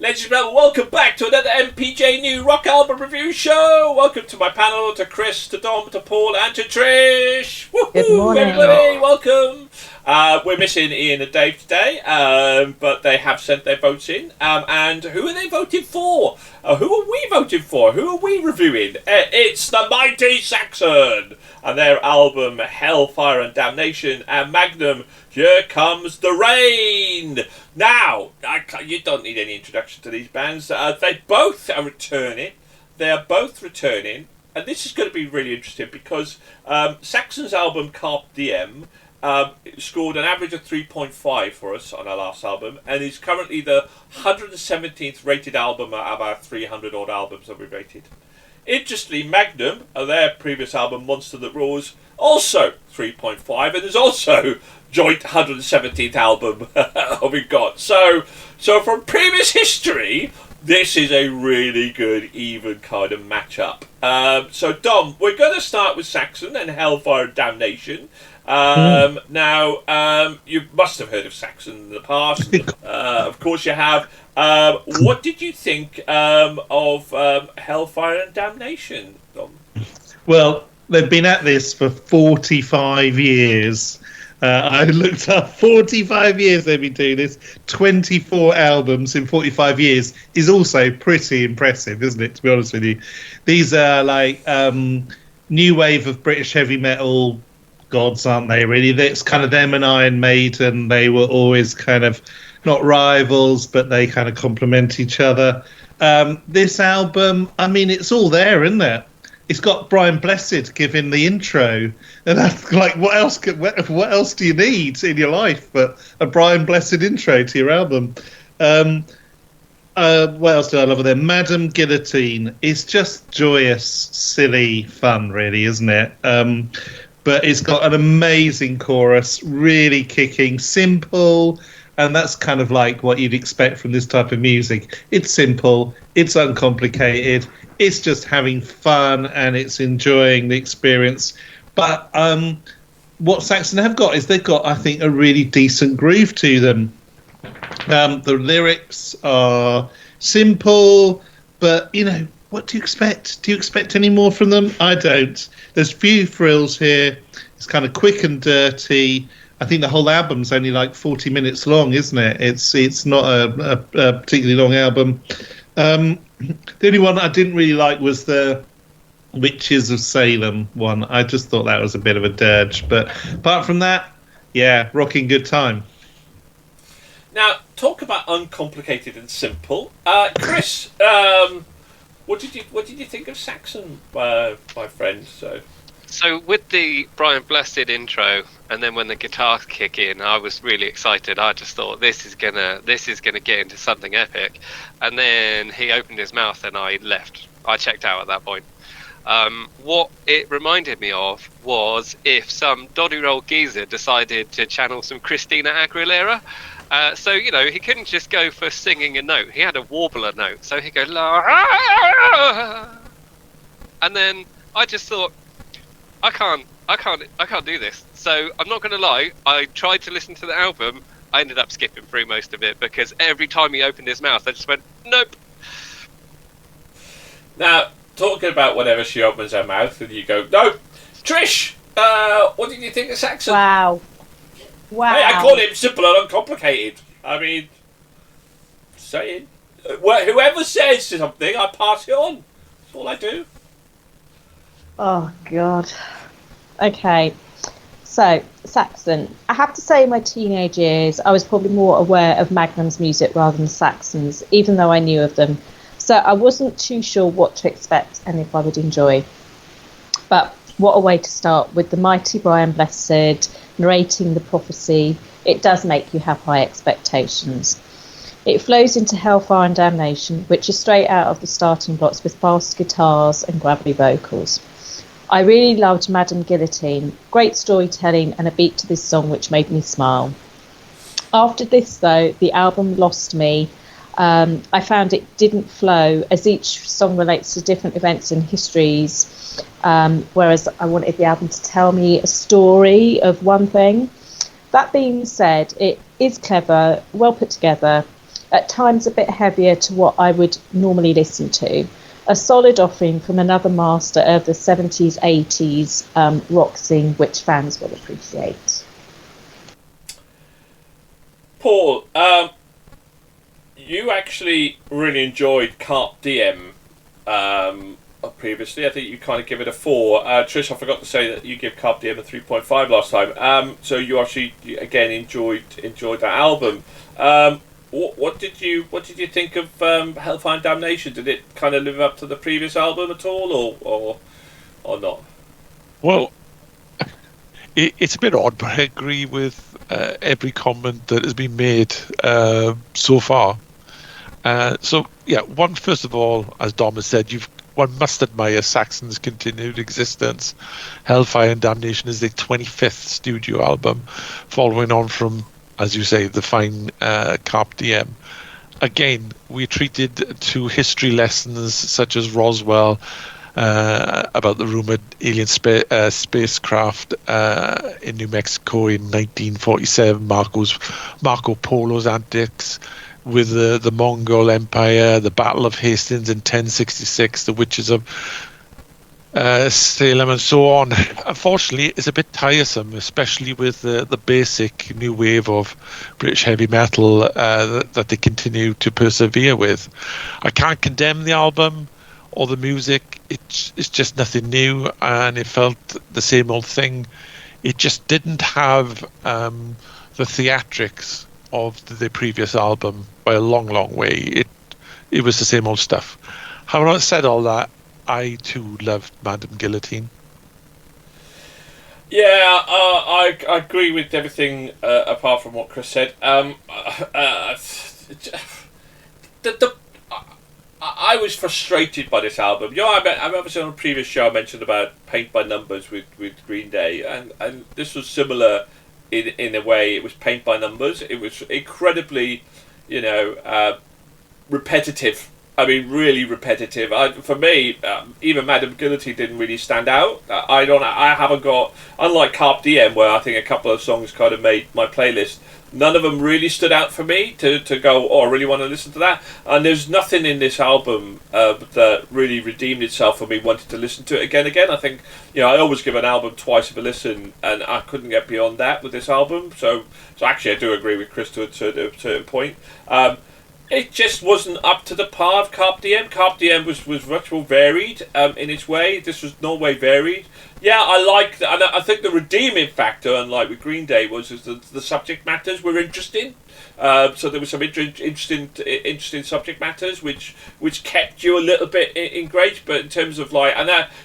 Ladies and gentlemen, welcome back to another MPJ New Rock Album Review Show. Welcome to my panel, to Chris, to Dom, to Paul, and to Trish. Woohoo, Good morning. everybody, welcome. We're missing Ian and Dave today, but they have sent their votes in. And who are they voting for? Who are we voting for? Who are we reviewing? It's the mighty Saxon and their album Hellfire and Damnation, and Magnum, Here Comes the Rain. Now, you don't need any introduction to these bands. They both are returning. They are both returning. And this is going to be really interesting because Saxon's album Carpe Diem scored an average of 3.5 for us on our last album, and is currently the 117th rated album out of our 300 odd albums that we rated. Interestingly, Magnum, their previous album Monster That Roars, also 3.5, and is also joint 117th album we've got. So from previous history, this is a really good, even kind of matchup. So Dom, we're going to start with Saxon and Hellfire and Damnation. Now, you must have heard of Saxon in the past. Of course you have. What did you think of Hellfire and Damnation, Dom? Well, they've been at this for 45 years. I looked up 45 years they've been doing this. 24 albums in 45 years is also pretty impressive, isn't it, to be honest with you? These are like new wave of British heavy metal gods, aren't they, really? It's kind of them and Iron Maiden. They were always kind of not rivals, but they kind of complement each other. This album, I mean, it's all there, isn't it? It's got Brian Blessed giving the intro, and that's like, what else do you need in your life but a Brian Blessed intro to your album? What else do I love of them? Madame Guillotine is just joyous, silly fun, really, isn't it? But it's got an amazing chorus, really kicking, simple, and that's kind of like what you'd expect from this type of music. It's simple, it's uncomplicated, it's just having fun, and it's enjoying the experience. But what Saxon have got is they've got, I think, a really decent groove to them. The lyrics are simple, but, you know, what do you expect? Do you expect any more from them? I don't. There's few frills here. It's kind of quick and dirty. I think the whole album's only like 40 minutes long, isn't it? It's not a particularly long album. The only one I didn't really like was the Witches of Salem one. I just thought that was a bit of a dirge. But apart from that, yeah, rocking good time. Now, talk about uncomplicated and simple. Chris, what did you think of Saxon, my friend? So with the Brian Blessed intro, and then when the guitars kick in, I was really excited. I just thought this is gonna get into something epic. And then he opened his mouth, and I left. I checked out at that point. What it reminded me of was if some dodgy-rolled geezer decided to channel some Christina Aguilera. So, you know, he couldn't just go for singing a note. He had a warbler note. So he'd go, la, and then I just thought, I can't do this. So I'm not going to lie. I tried to listen to the album. I ended up skipping through most of it because every time he opened his mouth, I just went, nope. Now, talking about whenever she opens her mouth and you go, no, Trish, what did you think of Saxon? Wow. Hey, I call him simple and uncomplicated. I mean, saying. Whoever says something, I pass it on. That's all I do. Oh, God. Okay. So, Saxon. I have to say in my teenage years, I was probably more aware of Magnum's music rather than Saxon's, even though I knew of them. So I wasn't too sure what to expect and if I would enjoy. But what a way to start with the mighty Brian Blessed narrating the prophecy. It does make you have high expectations. It flows into Hellfire and Damnation, which is straight out of the starting blocks with fast guitars and gravelly vocals. I really loved Madame Guillotine. Great storytelling and a beat to this song which made me smile. After this, though, the album lost me. I found it didn't flow, as each song relates to different events and histories, whereas I wanted the album to tell me a story of one thing. That being said, it is clever, well put together. at times a bit heavier to what I would normally listen to. A solid offering from another master of the 70s, 80s rock scene, which fans will appreciate. Paul, you actually really enjoyed Carp Diem previously. I think you kind of give it a 4. Trish, I forgot to say that you give Carp Diem a 3.5 last time. So you actually again enjoyed that album. What did you think of Hellfire and Damnation? Did it kind of live up to the previous album at all, or not? Well, it's a bit odd, but I agree with every comment that has been made so far. So yeah, first of all, as Dom has said, one must admire Saxon's continued existence. Hellfire and Damnation is their 25th studio album, following on from, as you say, the fine Carp Diem. Again, we treated to history lessons such as Roswell, about the rumored alien spacecraft in New Mexico in 1947, Marco Polo's antics with the Mongol Empire, the Battle of Hastings in 1066, the Witches of Salem, and so on. Unfortunately, it's a bit tiresome, especially with the basic new wave of British heavy metal that they continue to persevere with. I can't condemn the album or the music. It's just nothing new, and it felt the same old thing. It just didn't have the theatrics of the previous album by a long way. It was the same old stuff. Having said all that, I too loved Madame Guillotine. Yeah, I agree with everything apart from what Chris said. I was frustrated by this album. You know, I obviously on a previous show I mentioned about Paint by Numbers with Green Day, and this was similar in a way. It was Paint by Numbers. It was incredibly, repetitive. I mean, really repetitive. For me, even Madame Guillotine didn't really stand out. I haven't got, unlike Carp Diem, where I think a couple of songs kind of made my playlist. None of them really stood out for me to go, oh, I really want to listen to that. And there's nothing in this album that really redeemed itself for me wanting to listen to it again. I think, I always give an album twice of a listen, and I couldn't get beyond that with this album. So actually I do agree with Chris to a certain point. It just wasn't up to the par of Carp Diem. Carp Diem was much more varied in its way. This was no way varied. Yeah, I like that, and I think the redeeming factor, unlike with Green Day, was the subject matters were interesting. So there were some interesting subject matters which kept you a little bit engaged. But in terms of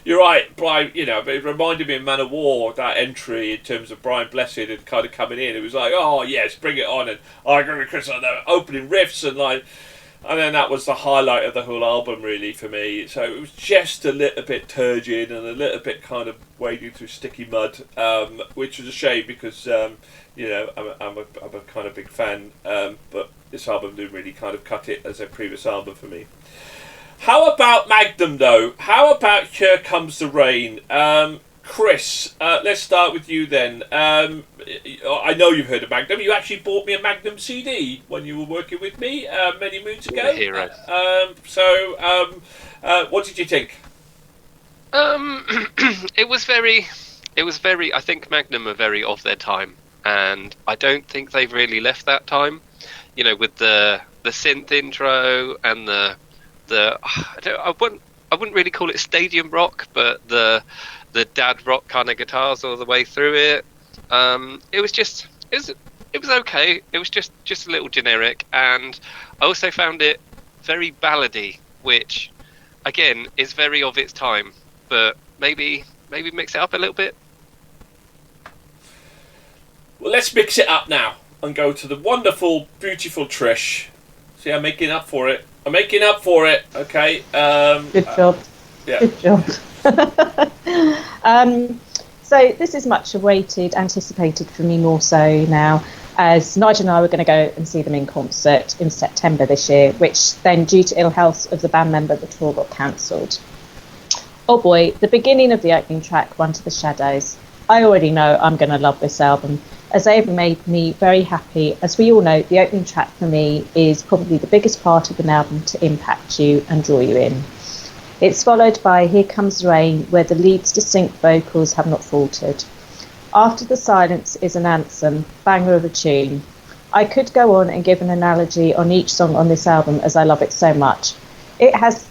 you're right, Brian. It reminded me of Man of War, that entry in terms of Brian Blessed and kind of coming in. It was like, oh yes, bring it on, and I agree with Chris on the opening riffs and then that was the highlight of the whole album, really, for me. So it was just a little bit turgid and a little bit kind of wading through sticky mud, which was a shame because, I'm a kind of big fan. But this album didn't really kind of cut it as a previous album for me. How about Magnum, though? How about Here Comes the Rain? Chris, let's start with you then. I know you've heard of Magnum. You actually bought me a Magnum CD when you were working with me many moons ago. Hero. What did you think? It was very. I think Magnum are very of their time, and I don't think they've really left that time. With the synth intro and I wouldn't really call it stadium rock, but the dad rock kind of guitars all the way through it. It was okay. It was just a little generic, and I also found it very ballady, which again is very of its time, but maybe mix it up a little bit. Well, let's mix it up now and go to the wonderful, beautiful Trish. See, I'm making up for it. Okay. Good job. Yeah. Good job. So this is much awaited, anticipated for me more so now, as Nigel and I were going to go and see them in concert in September this year, which then, due to ill health of the band member, the tour got cancelled. Oh boy, the beginning of the opening track, Run to the Shadows. I already know I'm going to love this album. as they have made me very happy. As we all know, the opening track for me is probably the biggest part of an album to impact you and draw you in. It's followed by Here Comes the Rain, where the lead's distinct vocals have not faltered. After the silence is an anthem, banger of a tune. I could go on and give an analogy on each song on this album, as I love it so much. It has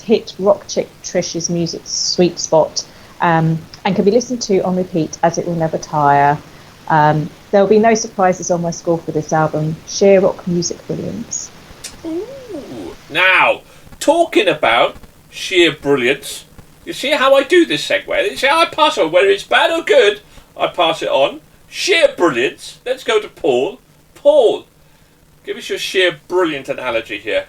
hit rock chick Trish's music sweet spot, and can be listened to on repeat as it will never tire. There will be no surprises on my score for this album. Sheer rock music brilliance. Ooh. Now, talking about sheer brilliance, you see how I do this segue? You see how I pass it on, whether it's bad or good, I pass it on. Sheer brilliance. Let's go to Paul. Paul, give us your sheer brilliant analogy here.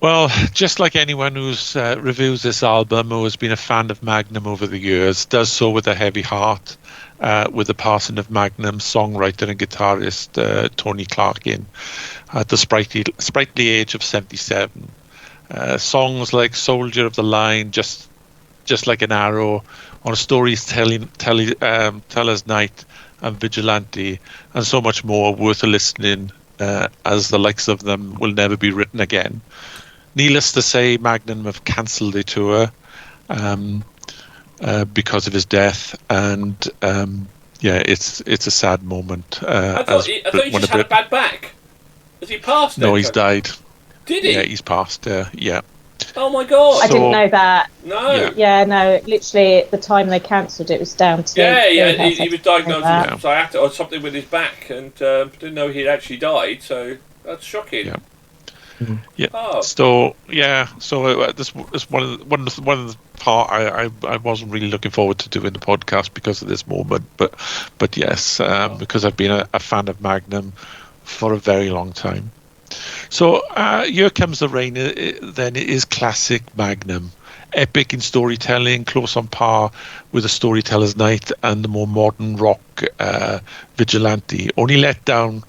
Well, just like anyone who's reviews this album or has been a fan of Magnum over the years, does so with a heavy heart, with the passing of Magnum songwriter and guitarist Tony Clarkin at the sprightly age of 77. Songs like Soldier of the Line, Just Like an Arrow, On a Storyteller's Night, and Vigilante, and so much more worth a listening, as the likes of them will never be written again. Needless to say, Magnum have cancelled their tour because of his death, and it's a sad moment. I thought he just had a bad back. Has he passed? No, he's died. Did he? Yeah, he's passed. Yeah. Oh my god! I didn't know that. No. Yeah, no. Literally, at the time they cancelled it was down to. Yeah. He was diagnosed with sciatica or something with his back, and didn't know he'd actually died. So that's shocking. Yeah. Yeah. Oh. So this is one of the part I wasn't really looking forward to doing the podcast because of this moment, but yes, because I've been a fan of Magnum for a very long time. So Here Comes the Rain. Then it is classic Magnum, epic in storytelling, close on par with The Storyteller's Night and the more modern rock Vigilante. Only let down,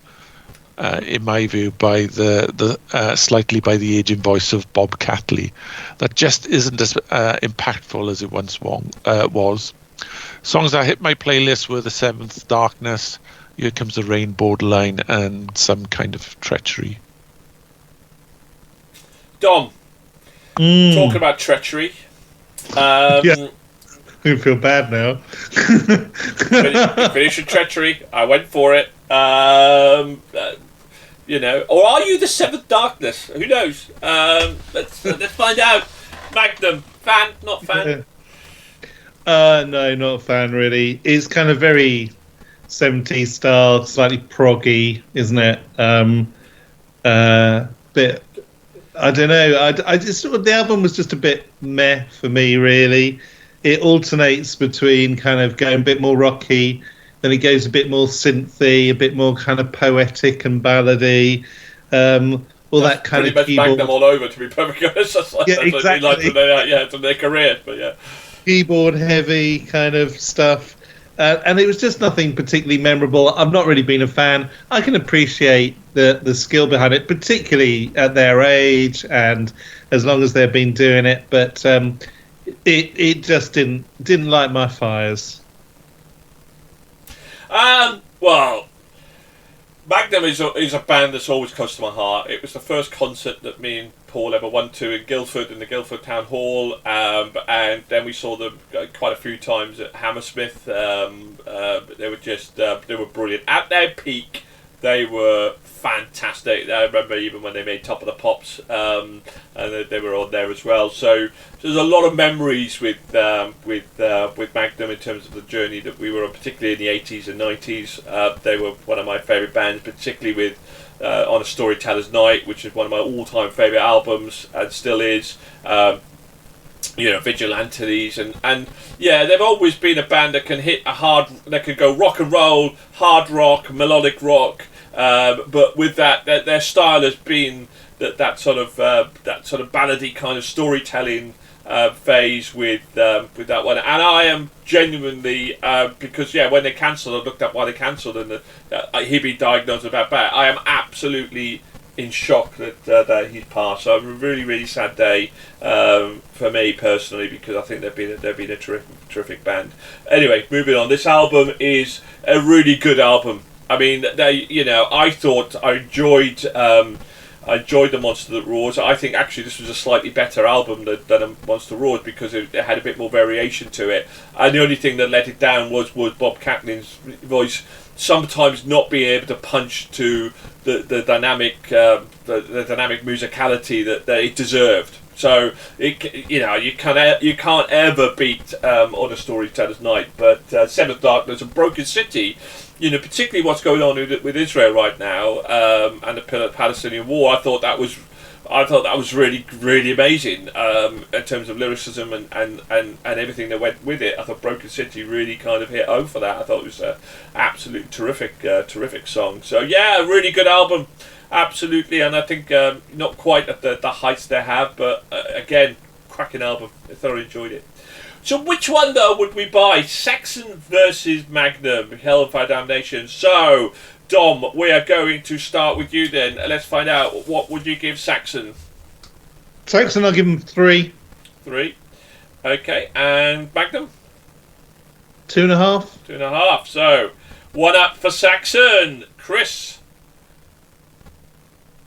in my view, by the slightly by the aging voice of Bob Catley, that just isn't as impactful as it once was. Songs that hit my playlist were The Seventh Darkness, Here Comes the Rain, Borderline, and Some Kind of Treachery. Dom, talking about treachery. Yeah. I feel bad now. Finish your treachery. I went for it. Or are you the Seventh Darkness? Who knows? Let's find out. Magnum, fan, not fan? No, not a fan really. It's kind of very 70s style, slightly proggy, isn't it? Bit. I don't know. I just thought the album was just a bit meh for me, really. It alternates between kind of going a bit more rocky, then it goes a bit more synthy, a bit more kind of poetic and ballady. All that kind of pretty much keyboard. Magnum all over, to be perfectly honest. That's Exactly. To their career, but yeah. Keyboard heavy kind of stuff. And it was just nothing particularly memorable. I've not really been a fan. I can appreciate the skill behind it, particularly at their age and as long as they've been doing it. But it just didn't light my fires. Well, Magnum is a band that's always close to my heart. It was the first concert that me and Paul ever went to in Guildford, in the Guildford Town Hall, and then we saw them quite a few times at Hammersmith. They were brilliant. At their peak, they were fantastic. I remember even when they made Top of the Pops, and they were on there as well. So there's a lot of memories with Magnum in terms of the journey that we were on, particularly in the 80s and 90s. They were one of my favourite bands, particularly with On a Storyteller's Night, which is one of my all-time favourite albums and still is. Vigilantes and yeah, they've always been a band that can hit that can go rock and roll, hard rock, melodic rock, but with that their style has been that sort of ballady kind of storytelling phase with that one. And I am genuinely because when they cancelled, I looked up why they cancelled, and he'd been diagnosed with that bad. I am absolutely in shock that he's passed. So a really, really sad day for me personally, because I think they've been a terrific band. Anyway, moving on. This album is a really good album. I mean, I thought I enjoyed the Monster That Roars. I think actually this was a slightly better album than a Monster Roars, because it had a bit more variation to it. And the only thing that let it down was Bob Captain's voice sometimes not being able to punch to the dynamic musicality that it deserved. So you can't ever beat On a Storyteller's Night. But Seventh Darkness and Broken City, particularly what's going on with Israel right now, and the Palestinian War, I thought that was really, really amazing in terms of lyricism and everything that went with it. I thought Broken City really kind of hit home for that. I thought it was an absolute terrific song. So yeah, a really good album, absolutely. And I think not quite at the heights they have, but again, cracking album. I thoroughly enjoyed it. So which one though would we buy? Saxon versus Magnum, Hell and Fire Damnation. So Dom, we are going to start with you then. Let's find out, what would you give Saxon? Saxon, I'll give him 3. 3. Okay, and Magnum? 2.5. 2.5. So 1 up for Saxon. Chris?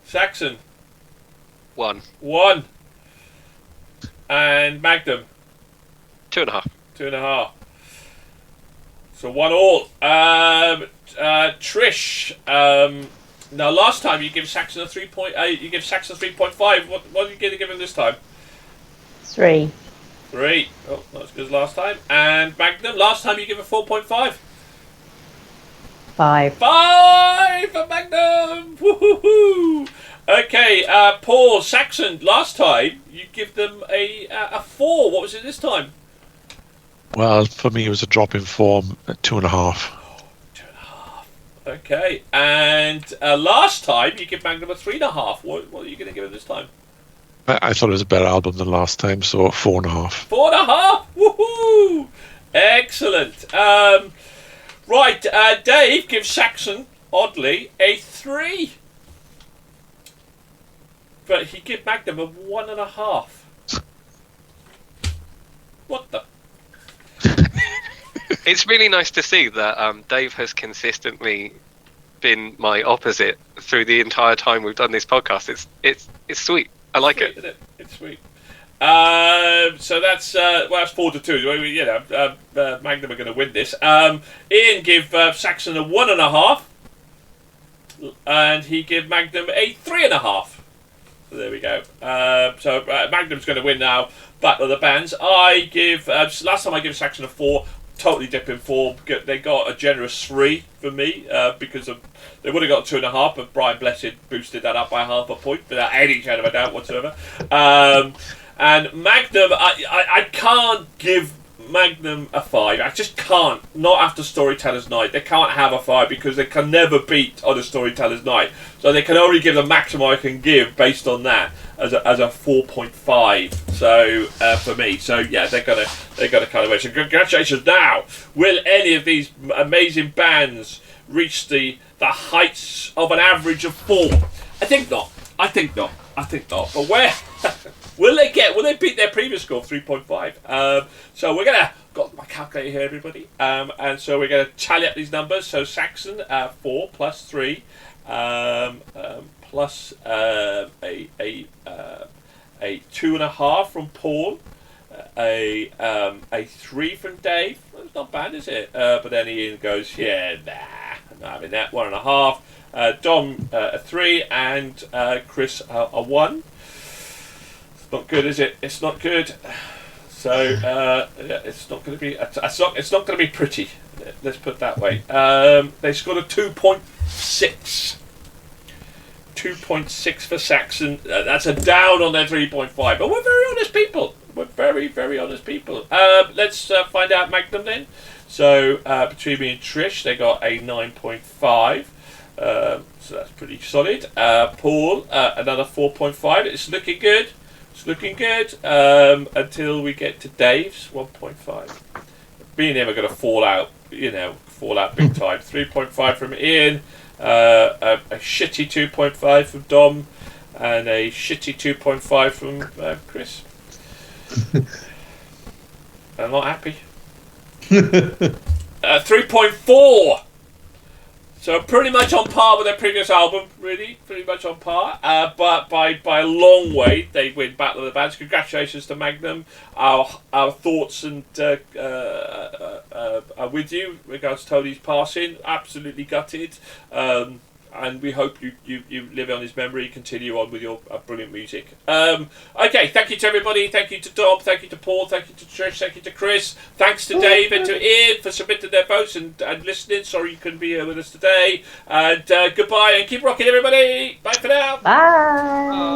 Saxon? 1. 1. And Magnum? 2.5. 2.5. So 1-1. Trish, now last time you give Saxon a 3.8, you give Saxon 3.5. What are you going to give him this time? 3. 3. Oh, not as good as last time. And Magnum, last time you give a 4.5. 5. 5 for Magnum. Woohoo! Okay, Paul, Saxon, last time you give them a 4. What was it this time? Well, for me, it was a drop in form at 2.5. Okay, and last time you give Magnum a 3.5. What are you going to give him this time? I thought it was a better album than last time, so 4.5. 4.5. Woohoo! Excellent. Right, Dave gives Saxon, oddly, a 3. But he gave Magnum a 1.5. What the? It's really nice to see that Dave has consistently been my opposite through the entire time we've done this podcast. It's sweet. I like it. Isn't it? It's sweet. So that's 4-2. Magnum are going to win this. Ian give Saxon a 1.5, and he give Magnum a 3.5. So there we go. So Magnum's going to win now. Battle of the Bands. I give last time I gave Saxon a 4. Totally dip in form. They got a generous 3 for me because they would have got 2.5, but Brian Blessed boosted that up by 0.5 point without any shadow of a doubt whatsoever. And Magnum, I can't give Magnum a 5. I just can't. Not after Storyteller's Night. They can't have a 5 because they can never beat on a Storyteller's Night. So they can only give the maximum I can give based on that as a 4.5. So for me, so yeah, they're gonna kind of win. So congratulations. Now, will any of these amazing bands reach the heights of an average of 4? I think not. But where will they beat their previous score of 3.5? So we're got my calculator here, everybody. And so we're gonna tally up these numbers. So Saxon 4 plus 3 plus a 2.5 from Paul, a 3 from Dave. That's not bad, is it? But then Ian goes, yeah, nah, I'm not having that. 1.5. Dom a 3 and Chris a 1. It's not good, is it? It's not good. So it's not going to be. It's not going to be pretty. Let's put it that way. They scored a 2.6. 2.6 for Saxon. That's a down on their 3.5. But we're very honest people. We're very, very honest people. Let's find out Magnum then. So between me and Trish, they got a 9.5. So that's pretty solid. Paul, another 4.5. It's looking good. Until we get to Dave's 1.5. Me and him are going to fall out big time. 3.5 from Ian. a shitty 2.5 from Dom, and a shitty 2.5 from Chris. I'm not happy. 3.4. So pretty much on par with their previous album, really, pretty much on par. But by a long way, they win Battle of the Bands. Congratulations to Magnum. Our thoughts and are with you in regards to Tony's passing. Absolutely gutted. And we hope you live on his memory, continue on with your brilliant music. Okay, thank you to everybody. Thank you to Dom. Thank you to Paul. Thank you to Trish. Thank you to Chris. Thanks to Dave and to Ian for submitting their votes and listening. Sorry you couldn't be here with us today. And goodbye and keep rocking, everybody. Bye for now. Bye.